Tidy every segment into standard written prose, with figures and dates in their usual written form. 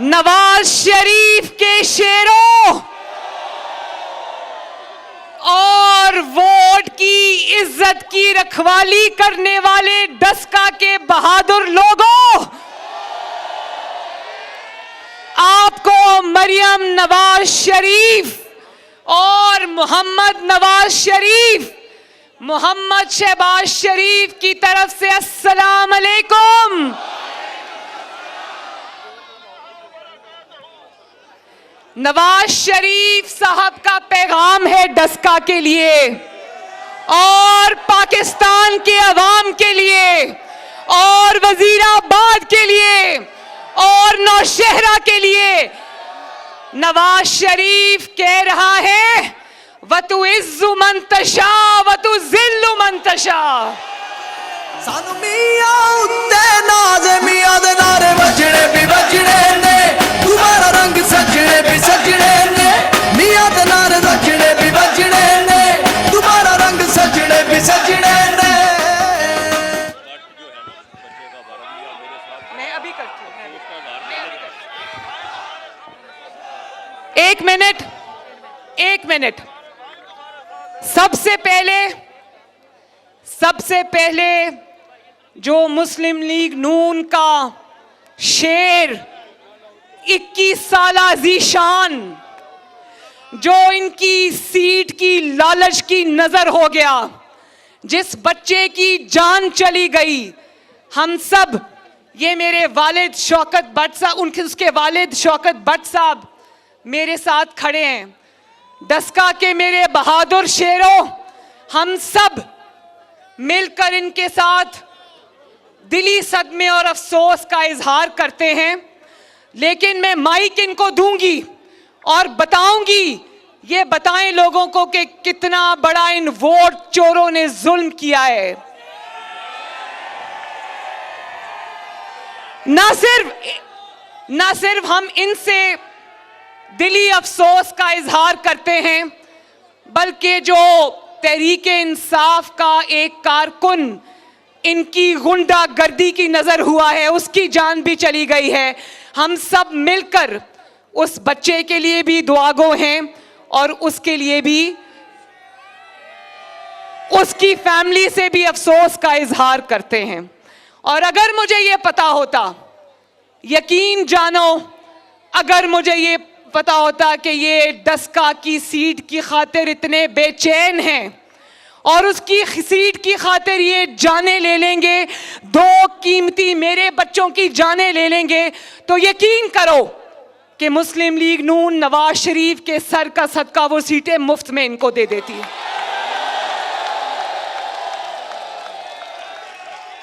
नवाज शरीफ के शेरों और वोट की इज्जत की रखवाली करने वाले डस्का के बहादुर लोगों, आपको मरियम नवाज शरीफ और मोहम्मद नवाज शरीफ, मोहम्मद शहबाज शरीफ की तरफ से अस्सलाम अलैकुम। नवाज शरीफ साहब का पैगाम है डस्का के लिए और पाकिस्तान के अवाम के लिए और वजीराबाद के लिए और नौशहरा के लिए। नवाज शरीफ कह रहा है वतु इज्जु मंतशा वतु जिल्लु मंतशा। सानू मियां उत्ते नाज मियां दे नारे बजने भी बजने ने, तुम्हारा रंग सजने भी सजने ने, मियां दे नारे बजने भी बजने ने, तुम्हारा रंग सजने भी सजने ने। मैं अभी करती हूँ। एक मिनट। सबसे पहले जो मुस्लिम लीग नून का शेर 21 साला ज़ीशान, जो इनकी सीट की लालच की नजर हो गया, जिस बच्चे की जान चली गई, हम सब, ये मेरे वालिद शौकत भट्ट साहब, उसके वालिद शौकत भट्ट साहब मेरे साथ खड़े हैं। डस्का के मेरे बहादुर शेरों, हम सब मिलकर इनके साथ दिली सदमे और अफसोस का इजहार करते हैं। लेकिन मैं माइक इनको दूंगी और बताऊंगी, ये बताएं लोगों को कि कितना बड़ा इन वोट चोरों ने जुल्म किया है। ना सिर्फ हम इनसे दिली अफसोस का इजहार करते हैं, बल्कि जो तहरीके इंसाफ का एक कारकुन इनकी गुंडागर्दी की नजर हुआ है, उसकी जान भी चली गई है। हम सब मिलकर उस बच्चे के लिए भी दुआगो हैं और उसके लिए भी, उसकी फैमिली से भी अफसोस का इजहार करते हैं। और अगर मुझे ये पता होता, यकीन जानो, अगर मुझे ये पता होता कि ये डस्का की सीट की खातिर इतने बेचैन हैं और उसकी सीट की खातिर ये जानें ले लेंगे, दो कीमती मेरे बच्चों की जानें ले लेंगे, तो यकीन करो कि मुस्लिम लीग नून नवाज शरीफ के सर का सदका वो सीटें मुफ्त में इनको दे देती है।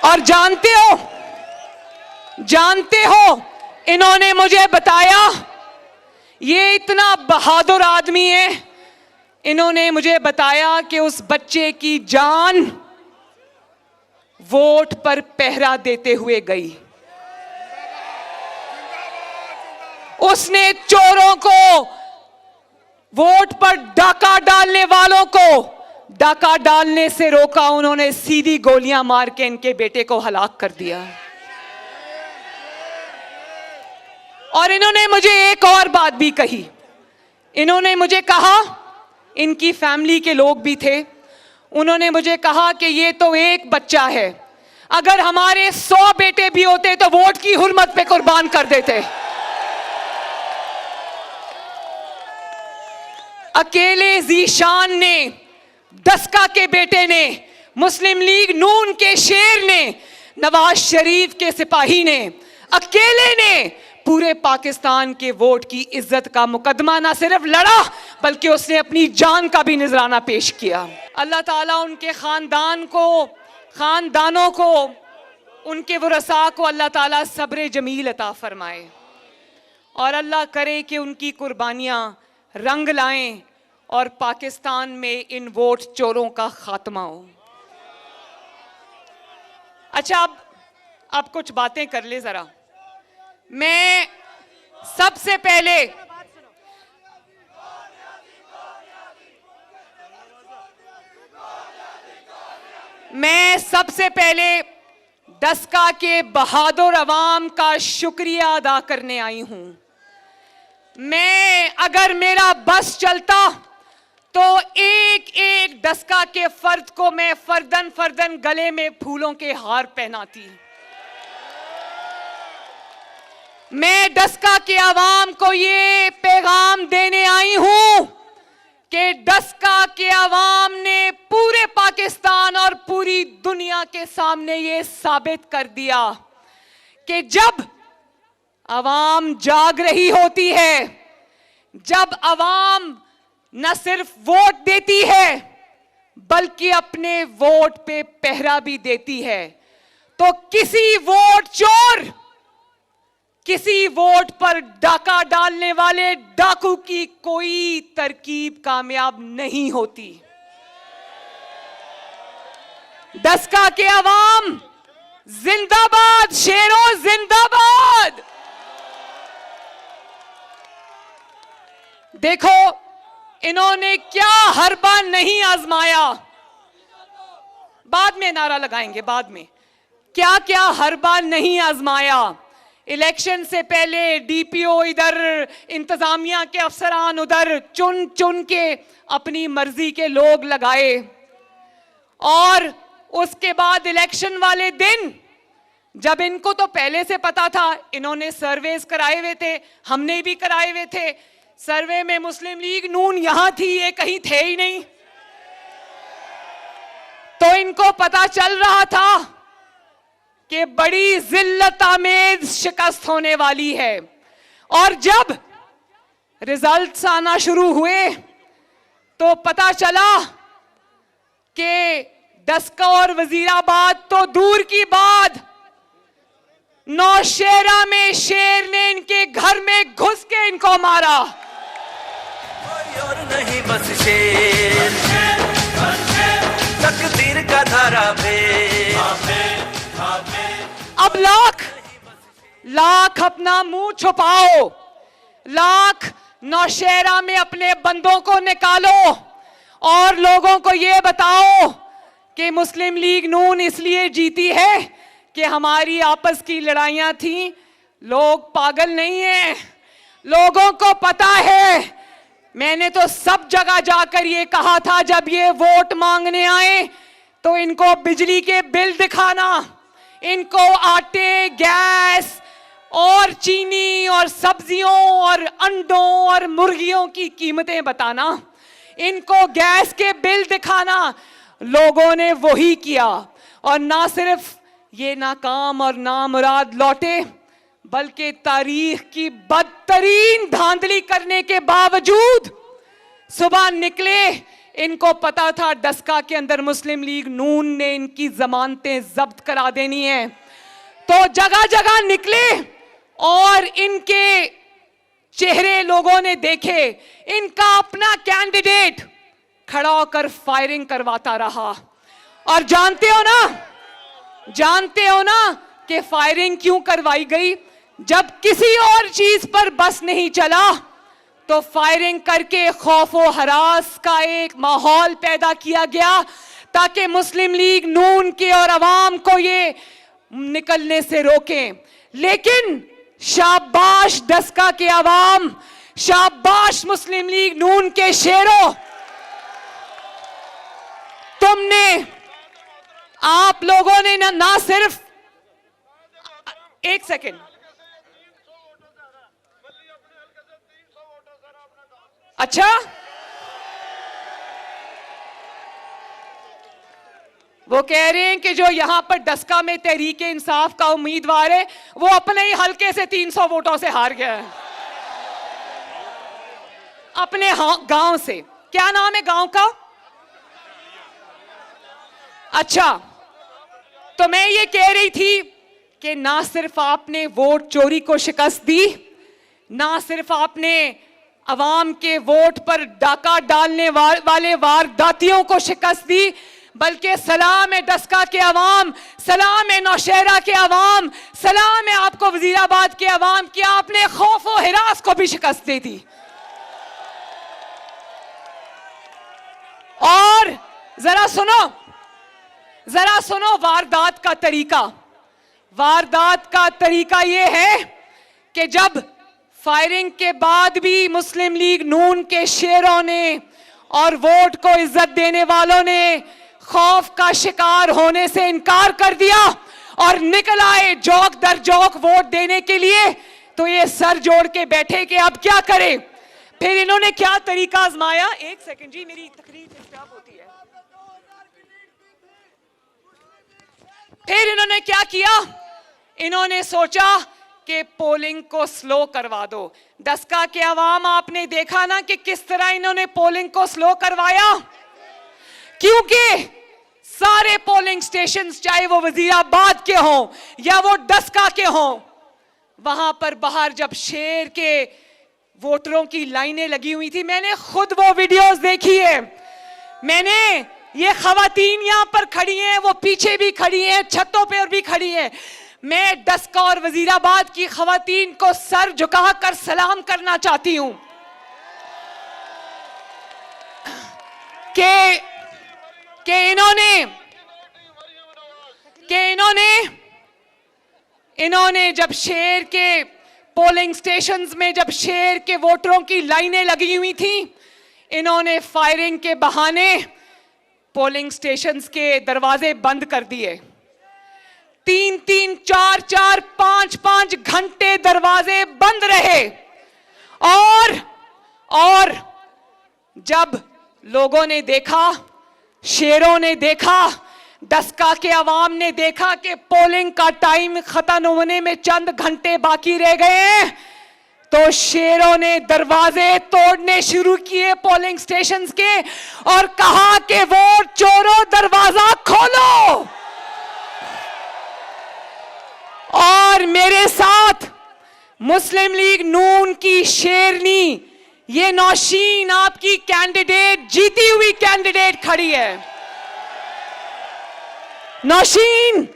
और जानते हो इन्होंने मुझे बताया, ये इतना बहादुर आदमी है, इन्होंने मुझे बताया कि उस बच्चे की जान वोट पर पहरा देते हुए गई। उसने चोरों को, वोट पर डाका डालने वालों को डाका डालने से रोका, उन्होंने सीधी गोलियां मार के इनके बेटे को हलाक कर दिया। और इन्होंने मुझे एक और बात भी कही, इन्होंने मुझे कहा, इनकी फैमिली के लोग भी थे, उन्होंने मुझे कहा कि ये तो एक बच्चा है, अगर हमारे 100 बेटे भी होते तो वोट की हुर्मत पे कुर्बान कर देते। अकेले ज़ीशान ने, डस्का के बेटे ने, मुस्लिम लीग नून के शेर ने, नवाज शरीफ के सिपाही ने, अकेले ने पूरे पाकिस्तान के वोट की इज्जत का मुकदमा ना सिर्फ लड़ा, बल्कि उसने अपनी जान का भी नजराना पेश किया। अल्लाह ताला उनके खानदानों को, उनके वरसा को अल्लाह ताला सब्र जमील अता फरमाए और अल्लाह करे कि उनकी कुर्बानियां रंग लाएं और पाकिस्तान में इन वोट चोरों का खात्मा हो। अच्छा, अब कुछ बातें कर ले जरा। मैं सबसे पहले डस्का के बहादुर अवाम का शुक्रिया अदा करने आई हूं। मैं अगर मेरा बस चलता तो एक एक डस्का के फर्द को मैं फर्दन फर्दन गले में फूलों के हार पहनाती। मैं डस्का के अवाम को ये पैगाम देने आई हूं कि डस्का के अवाम ने पूरे पाकिस्तान और पूरी दुनिया के सामने ये साबित कर दिया कि जब अवाम जाग रही होती है, जब अवाम न सिर्फ वोट देती है बल्कि अपने वोट पे पहरा भी देती है, तो किसी वोट चोर, किसी वोट पर डाका डालने वाले डाकू की कोई तरकीब कामयाब नहीं होती। डस्का के अवाम जिंदाबाद, शेरों जिंदाबाद। देखो इन्होंने क्या हर बार नहीं आजमाया, बाद में नारा लगाएंगे, बाद में क्या क्या हर बार नहीं आजमाया। इलेक्शन से पहले डीपीओ इधर, इंतजामिया के अफसरान उधर, चुन चुन के अपनी मर्जी के लोग लगाए, और उसके बाद इलेक्शन वाले दिन जब इनको तो पहले से पता था, इन्होंने सर्वेस कराए हुए थे, हमने भी कराए हुए थे, सर्वे में मुस्लिम लीग नून यहां थी, ये कहीं थे ही नहीं, तो इनको पता चल रहा था कि बड़ी जिल्लत आमेज शिकस्त होने वाली है। और जब रिजल्ट्स आना शुरू हुए तो पता चला कि डस्का और वजीराबाद तो दूर की बात, नौशेरा में शेर ने इनके घर में घुस के इनको मारा। और नहीं बस शेर, तकदीर का धारा पे। अब लाख अपना मुंह छुपाओ, लाख नौशेरा में अपने बंदों को निकालो और लोगों को यह बताओ कि मुस्लिम लीग नून इसलिए जीती है कि हमारी आपस की लड़ाइयां थी। लोग पागल नहीं हैं, लोगों को पता है। मैंने तो सब जगह जाकर ये कहा था, जब ये वोट मांगने आए तो इनको बिजली के बिल दिखाना, इनको आटे, गैस और चीनी और सब्जियों और अंडों और मुर्गियों की कीमतें बताना, इनको गैस के बिल दिखाना। लोगों ने वही किया, और ना सिर्फ ये नाकाम और नामुराद लौटे, बल्कि तारीख की बदतरीन धांधली करने के बावजूद सुबह निकले। इनको पता था डस्का के अंदर मुस्लिम लीग नून ने इनकी जमानतें जब्त करा देनी है, तो जगह जगह निकले और इनके चेहरे लोगों ने देखे। इनका अपना कैंडिडेट खड़ा होकर फायरिंग करवाता रहा। और जानते हो ना कि फायरिंग क्यों करवाई गई? जब किसी और चीज पर बस नहीं चला तो फायरिंग करके खौफ व हरास का एक माहौल पैदा किया गया, ताकि मुस्लिम लीग नून के और अवाम को ये निकलने से रोकें। लेकिन शाबाश डस्का के अवाम, शाबाश मुस्लिम लीग नून के शेरों, तुमने, आप लोगों ने ना सिर्फ, एक सेकेंड, अच्छा, वो कह रहे हैं कि जो यहां पर डस्का में तहरीक इंसाफ का उम्मीदवार है वो अपने ही हल्के से 300 वोटों से हार गया है, अपने गांव से। क्या नाम है गांव का? अच्छा, तो मैं ये कह रही थी कि ना सिर्फ आपने वोट चोरी को शिकस्त दी, ना सिर्फ आपने अवाम के वोट पर डाका डालने वाले वारदातियों को शिकस्त दी, बल्कि सलाम है डस्का के अवाम, सलाम है नौशेरा के अवाम, सलाम है आपको वजीराबाद के अवाम की आपने खौफ व हिरास को भी शिकस्त दे दी। और जरा सुनो वारदात का तरीका। वारदात का तरीका यह है कि जब फायरिंग के बाद भी मुस्लिम लीग नून के शेरों ने और वोट को इज्जत देने वालों ने खौफ का शिकार होने से इनकार कर दिया और निकल आए जौक दर जौक वोट देने के लिए। तो ये सर जोड़ के बैठे कि अब क्या करें। फिर इन्होंने क्या तरीका आजमाया, एक सेकंड जी, मेरी तकरीर डिस्टर्ब होती है। फिर इन्होंने क्या किया, इन्होंने सोचा कि पोलिंग को स्लो करवा दो। दस्का के अवाम, आपने देखा ना कि किस तरह इन्होंने पोलिंग को स्लो करवाया, क्योंकि सारे पोलिंग स्टेशंस, चाहे वो वजीराबाद के हों या वो दस्का के हों, वहां पर बाहर जब शेर के वोटरों की लाइनें लगी हुई थी, मैंने खुद वो वीडियोस देखी है। मैंने ये खवातीन यहां पर खड़ी हैं, वो पीछे भी खड़ी हैं, छतों पर भी खड़ी हैं। मैं दस्का और वजीराबाद की खवातीन को सर झुका कर सलाम करना चाहती हूं कि इन्होंने जब शेर के पोलिंग स्टेशंस में जब शेर के वोटरों की लाइनें लगी हुई थी, इन्होंने फायरिंग के बहाने पोलिंग स्टेशंस के दरवाजे बंद कर दिए। 3-3, 4-4, 5-5 घंटे दरवाजे बंद रहे। और जब लोगों ने देखा, शेरों ने देखा, दस्का के अवाम ने देखा कि पोलिंग का टाइम खत्म होने में चंद घंटे बाकी रह गए हैं, तो शेरों ने दरवाजे तोड़ने शुरू किए पोलिंग स्टेशंस के और कहा कि वोट चोरों, दरवाजा खोलो। और मेरे साथ मुस्लिम लीग नून की शेरनी, ये नौशीन, आपकी कैंडिडेट, जीती हुई कैंडिडेट खड़ी है। नौशीन,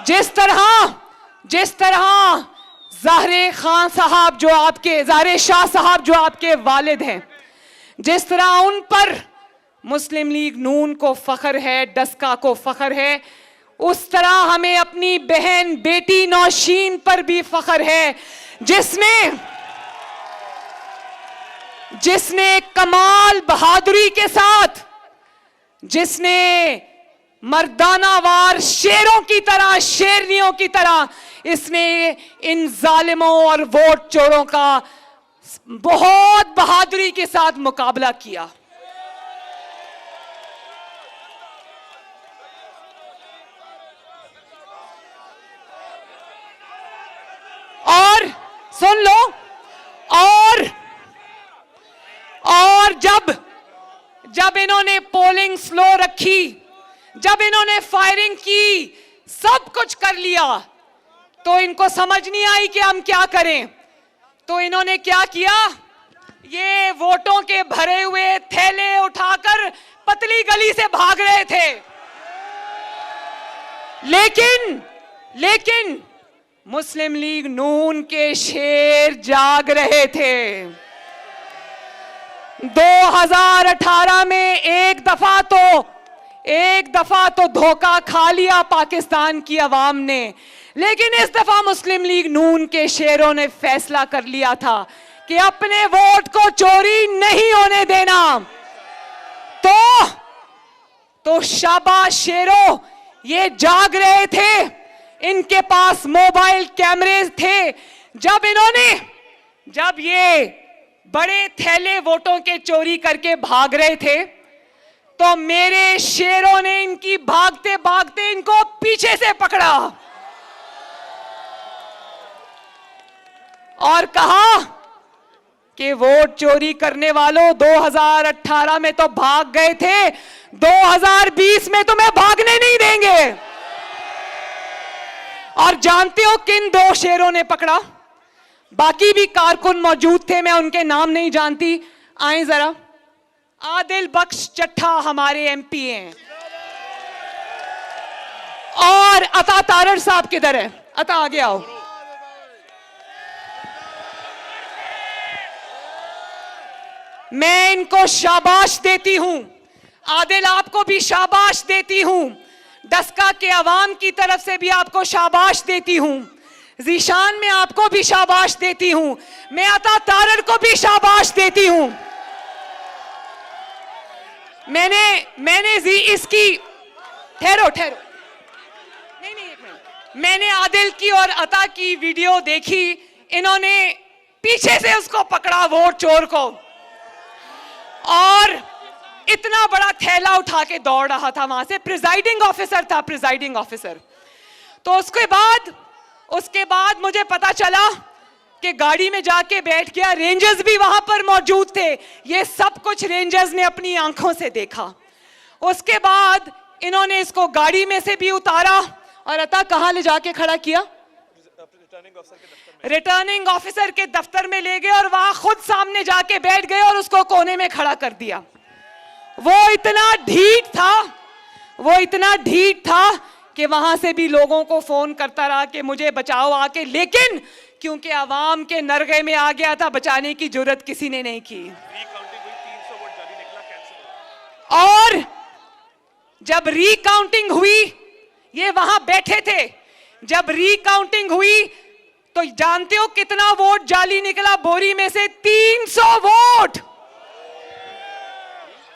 जिस तरह ज़ाहिर खान साहब जो आपके, ज़ाहिर शाह साहब जो आपके वालिद हैं, जिस तरह उन पर मुस्लिम लीग नून को फख्र है, दस्का को फख्र है, उस तरह हमें अपनी बहन बेटी नौशीन पर भी फख्र है, जिसने कमाल बहादुरी के साथ, जिसने मर्दानावार शेरों की तरह, शेरनियों की तरह, इसने इन जालिमों और वोट चोरों का बहुत बहादुरी के साथ मुकाबला किया। और सुन लो, और जब इन्होंने पोलिंग स्लो रखी, जब इन्होंने फायरिंग की, सब कुछ कर लिया, तो इनको समझ नहीं आई कि हम क्या करें। तो इन्होंने क्या किया, ये वोटों के भरे हुए थैले उठाकर पतली गली से भाग रहे थे। लेकिन मुस्लिम लीग नून के शेर जाग रहे थे। 2018 में एक दफा तो धोखा खा लिया पाकिस्तान की आवाम ने, लेकिन इस दफा मुस्लिम लीग नून के शेरों ने फैसला कर लिया था कि अपने वोट को चोरी नहीं होने देना। तो शाबाश शेरों, ये जाग रहे थे, इनके पास मोबाइल कैमरे थे। जब ये बड़े थैले वोटों के चोरी करके भाग रहे थे, तो मेरे शेरों ने इनकी भागते भागते इनको पीछे से पकड़ा और कहा कि वोट चोरी करने वालों, 2018 में तो भाग गए थे, 2020 में तुम्हें भागने नहीं देंगे। और जानते हो किन 2 शेरों ने पकड़ा? बाकी भी कारकुन मौजूद थे, मैं उनके नाम नहीं जानती, आए जरा। आदिल बख्श चट्ठा हमारे एमपी हैं, और अता तारड़ साहब किधर है? अता आगे आओ। मैं इनको शाबाश देती हूं, आदिल आपको भी शाबाश देती हूं, दस्का के अवाम की तरफ से भी आपको शाबाश देती हूं। जीशान मैं आपको भी शाबाश देती हूं, मैं अता तारड़ को भी शाबाश देती हूं। मैंने इसकी ठहरो नहीं एक मिनट, मैंने आदिल की और अता की वीडियो देखी, इन्होंने पीछे से उसको पकड़ा वोट चोर को और इतना बड़ा थैला उठा के दौड़ रहा था वहां से। प्रिजाइडिंग ऑफिसर था, प्रिजाइडिंग ऑफिसर। तो उसके बाद मुझे पता चला कि गाड़ी में जाके बैठ गया, रेंजर्स भी वहां पर मौजूद थे। ये सब कुछ रेंजर्स ने अपनी आंखों से देखा। उसके बाद इन्होंने इसको गाड़ी में से भी उतारा और अता कहां ले जाके खड़ा किया? रिटर्निंग ऑफिसर के दफ्तर में ले गए और वहां खुद सामने जाके बैठ गए और उसको कोने में खड़ा कर दिया। वो इतना ढीठ था कि वहां से भी लोगों को फोन करता रहा कि मुझे बचाओ आके, लेकिन क्योंकि आवाम के नरगे में आ गया था, बचाने की जरूरत किसी ने नहीं की। और जब रीकाउंटिंग हुई, ये वहां बैठे थे, जब रीकाउंटिंग हुई तो जानते हो कितना वोट जाली निकला? बोरी में से 300 वोट।